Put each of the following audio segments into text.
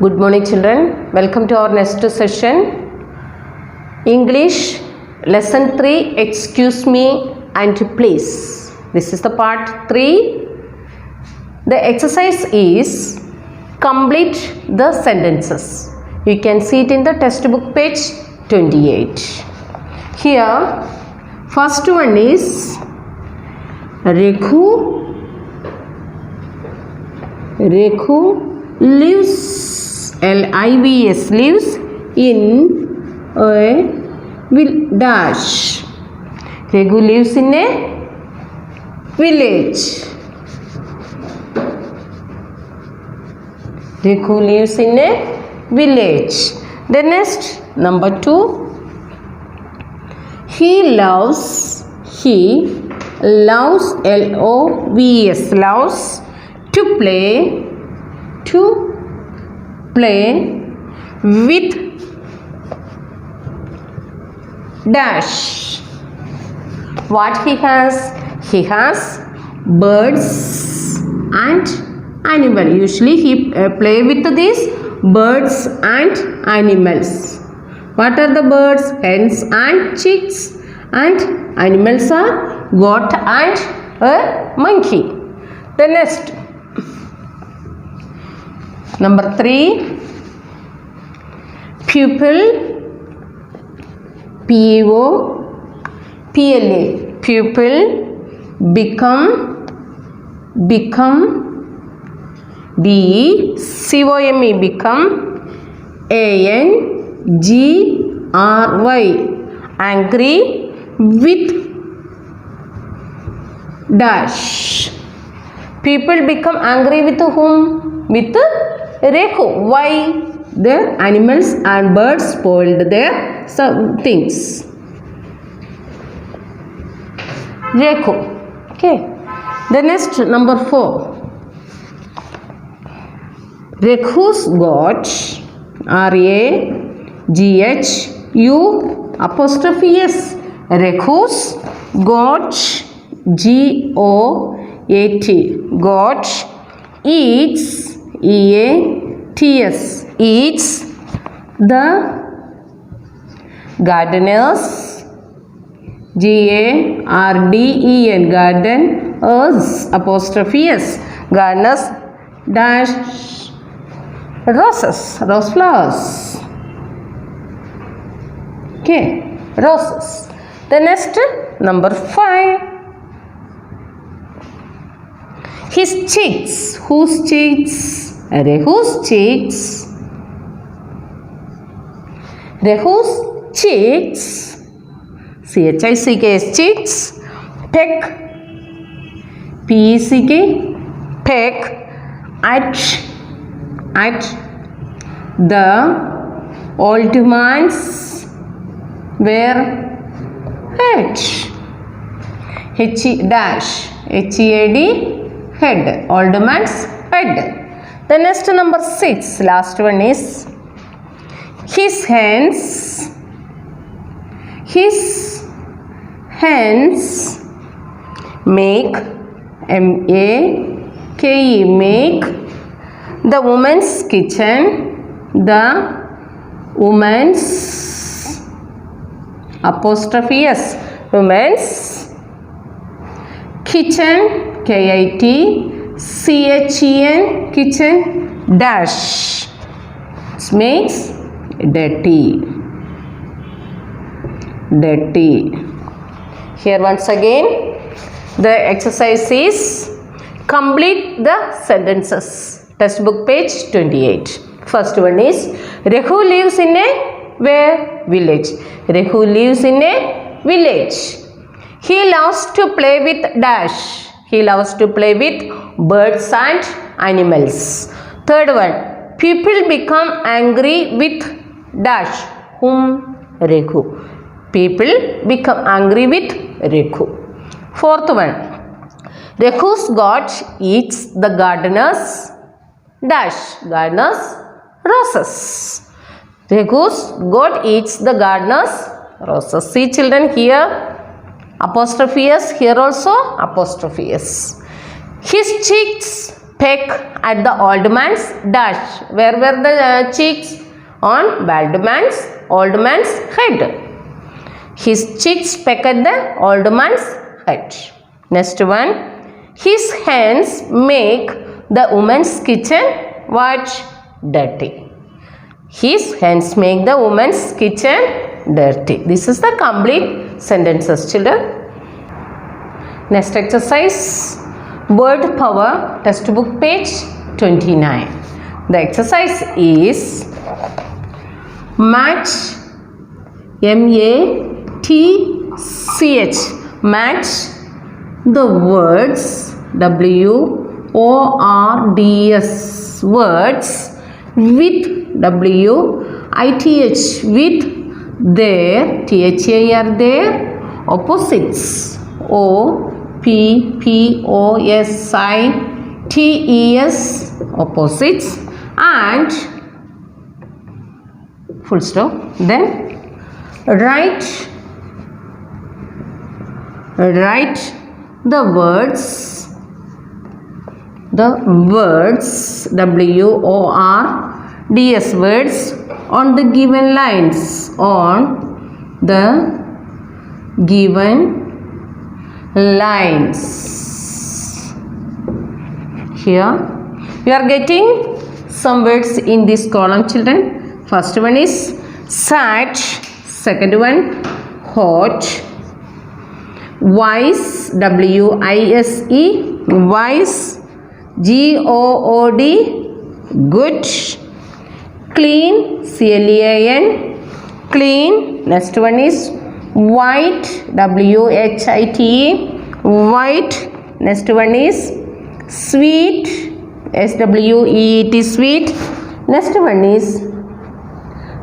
Good morning, children. Welcome to our next session. English lesson 3. Excuse me and please. This is the part 3. The exercise is complete the sentences. You can see it in the textbook page 28. Here, first one is Rekhu lives, L-I-V-S, lives in a dash. Rekhu lives in a village. Rekhu lives in a village. The next, number 2. He loves, L-O-V-S, loves to play with dash. What he has? He has birds and animal. Usually he play with these birds and animals. What are the birds? Hens and chicks, and animals are goat and a monkey. The next, number 3, pupil, P-U-O-P-L-A, pupil, become, B-E-C-O-M-E, become, A-N-G-R-Y, angry with dash. People become angry with whom? With Rekhu. Why? Their animals and birds spoiled their some things. Rekhu. Okay. The next, number 4. Rekhu's got, R-A-G-H-U apostrophe S. Rekhu's got, G-O-A-T, got, eats, E-A-T-S, eats the gardeners, G-A-R-D-E-N, gardeners apostrophe S, gardeners dash roses, rose flowers. Okay, roses. The next, number 5. His chicks. Whose chicks? Rekhu's chicks. Rekhu's chicks. C-H-I-C-K-S, chicks. Peck. P-E-C-K. Peck. At the old man's where? Head. H-E-dash. H-E-A-D. Head. Old man's head. The next, number 6. Last one is his hands. His hands make, M-A-K-E, make the woman's kitchen. The woman's apostrophe S, woman's kitchen, K-I-T-C-H-E-N, kitchen, dash, it makes dirty. Here once again, the exercise is complete the sentences. Textbook page 28. First one is Rekhu lives in a where? Village. Rekhu lives in a village. He loves to play with dash. He loves to play with birds and animals. Third one, people become angry with dash. Whom? Rekhu. People become angry with Rekhu. Fourth one, Rekhu's goat eats the gardener's dash. Gardener's roses. Rekhu's goat eats the gardener's roses. See children, here apostrophe S, here also apostrophe S. His chicks peck at the old man's dash. Where were the cheeks? On old man's head. His cheeks peck at the old man's head. Next one. His hands make the woman's kitchen what? Dirty. His hands make the woman's kitchen dirty. This is the complete sentences, children. Next exercise, word power, textbook page 29. The exercise is match, M-A-T-C-H, match the words, W-O-R-D-S, words with W-I-T-H, with their, T-H-A-R, their opposites, O-P-P-O-S-I-T-E-S, opposites, and full stop. Then write the words, W-O-R-D-S, words on the given lines, on the given lines. Here you are getting some words in this column, children. First one is sad, second one hot, wise, W-I-S-E, wise, G-O-O-D, good, clean, C-L-E-A-N, clean. Next one is white, W-H-I-T-E, white. Next one is sweet, S-W-E-E-T, sweet. Next one is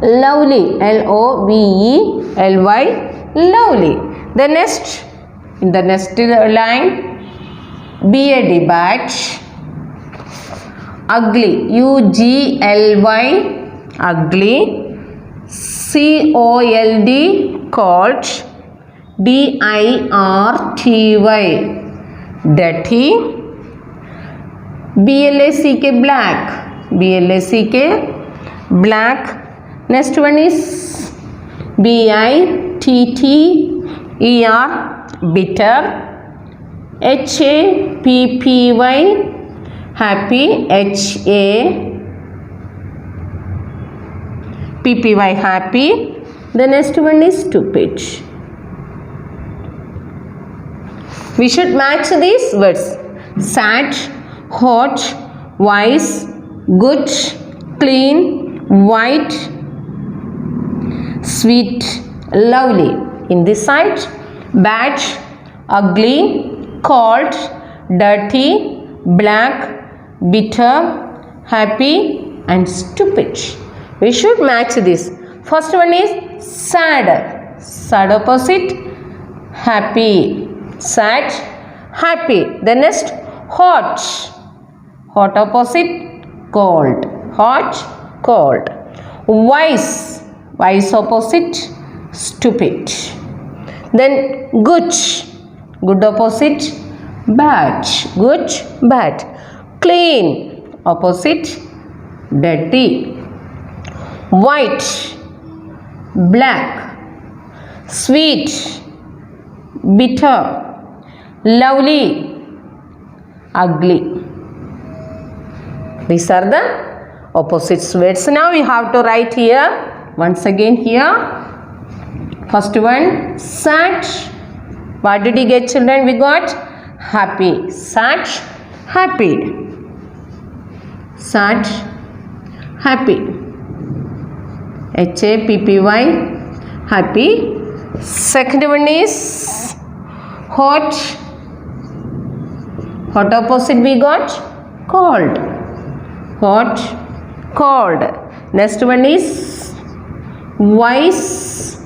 lovely, L-O-V-E-L-Y, lovely. The next, in the next line, B-A-D, bat, ugly, U-G-L-Y, ugly, C-O-L-D, cold, D-I-R-T-Y, dirty, B-L-A-C-K, black, B-L-A-C-K, black. Next one is B-I-T-T-E-R, bitter, H-A-P-P-Y, happy, H-A-P-P-Y, happy. The next one is stupid. We should match these words: sad, hot, wise, good, clean, white, sweet, lovely. In this side, bad, ugly, cold, dirty, black, bitter, happy, and stupid. We should match this. First one is sad. Sad opposite happy. Sad, happy. The next hot. Hot opposite cold. Hot, cold. Wise. Wise opposite stupid. Then good. Good opposite bad. Good, bad. Clean opposite dirty. White, black. Sweet, bitter. Lovely, ugly. These are the opposite words. Now we have to write here. Once again here. First one, sad. What did you get, children? We got happy. Sad, happy. Sad, happy. H-A-P-P-Y, happy. Second one is hot. Hot opposite we got cold. Hot, cold. Next one is wise.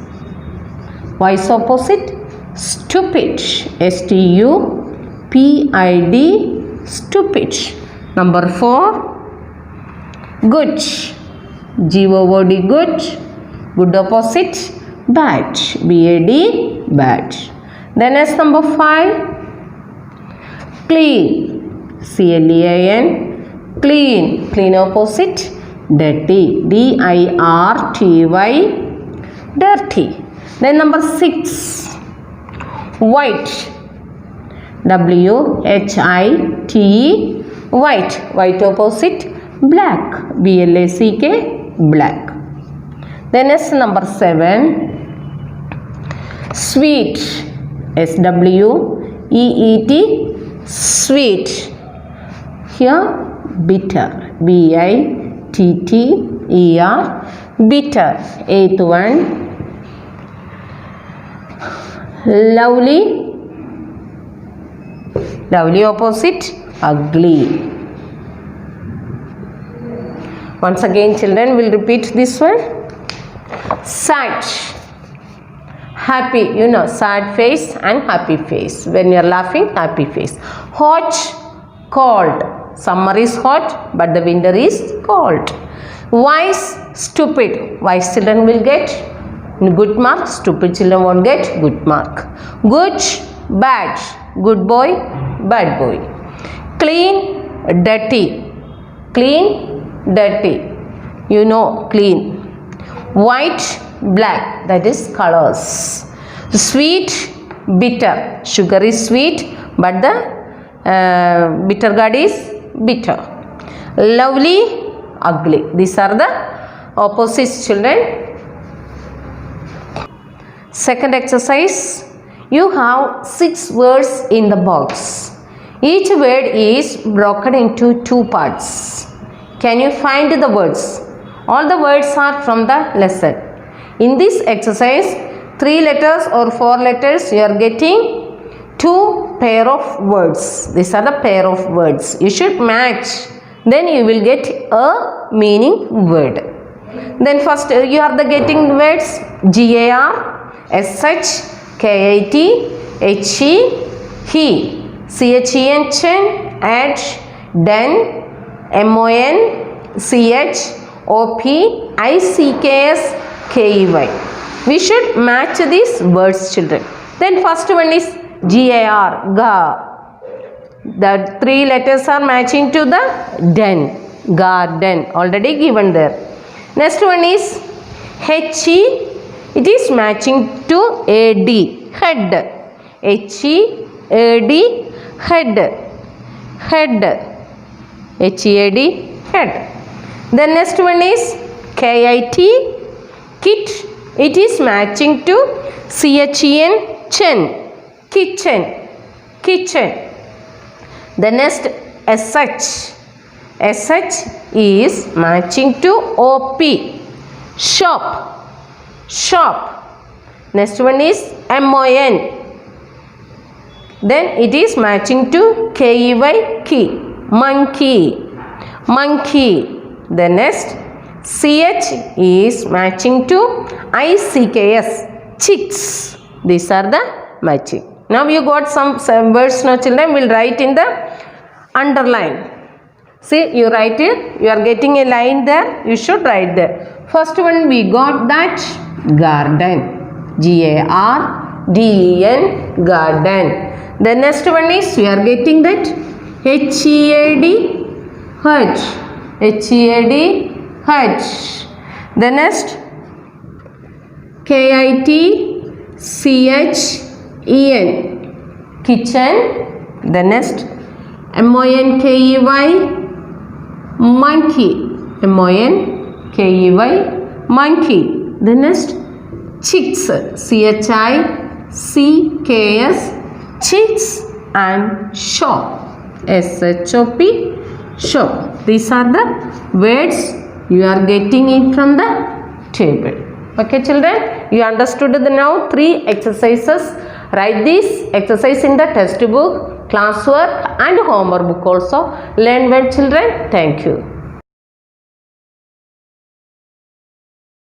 Wise opposite stupid. S-T-U-P-I-D, stupid. Number 4, good. G-O-O-D, good. Good opposite bad. B-A-D, bad. Then as number 5, clean. CLEAN. Clean. Clean opposite dirty. DIRTY. Dirty. Then number 6. White. WHITE. White. White opposite black. BLACK. Black. Then next number 7. Sweet. SWEET. Sweet. Here bitter. BITTER. Bitter. 8th one. Lovely. Lovely opposite ugly. Once again children will repeat this one. Sad. Happy, you know, sad face and happy face. When you are laughing, happy face. Hot, cold. Summer is hot, but the winter is cold. Wise, stupid. Wise children will get good mark. Stupid children won't get good mark. Good, bad. Good boy, bad boy. Clean, dirty. Clean, dirty. You know, clean. White, black. That is colors. Sweet, bitter. Sugar is sweet, but the bitter gourd is bitter. Lovely, ugly. These are the opposites children. Second exercise. You have 6 words in the box. Each word is broken into 2 parts. Can you find the words? All the words are from the lesson. In this exercise, 3 letters or 4 letters, you are getting 2 pair of words. These are the pair of words. You should match. Then you will get a meaning word. Then first you are the getting words GAR, SH, KIT, HE, he, CHEN, chen, at, den, MON, CH, OP, ICKS, KEY. We should match these words children. Then first one is GAR, GA. The 3 letters are matching to the den, garden, already given there. Next one is HE. It is matching to AD, head. HEAD, head. Head. HEAD, head. The next one is KIT, kit. It is matching to CHEN, chen, kitchen, kitchen. The next SH. SH is matching to OP, shop, shop. Next one is MON. Then it is matching to KEY, key, monkey, monkey. The next CH is matching to ICKS, chicks. These are the matching. Now you got some words now children. Will write in the underline. See, you write it. You are getting a line there. You should write there. First one we got that garden. GARDEN, garden. The next one is we are getting that HEAD, hut. HEAD, hut. The next KIT, CHEN, kitchen. The next MONKEY, monkey. MONKEY, monkey. The next chicks, CHICKS, chicks, and shop, SHOP, shop. These are the words you are getting it from the table. Okay children, you understood the now 3 exercises. Write this exercise in the textbook, classwork and homework book also. Learn well children. Thank you.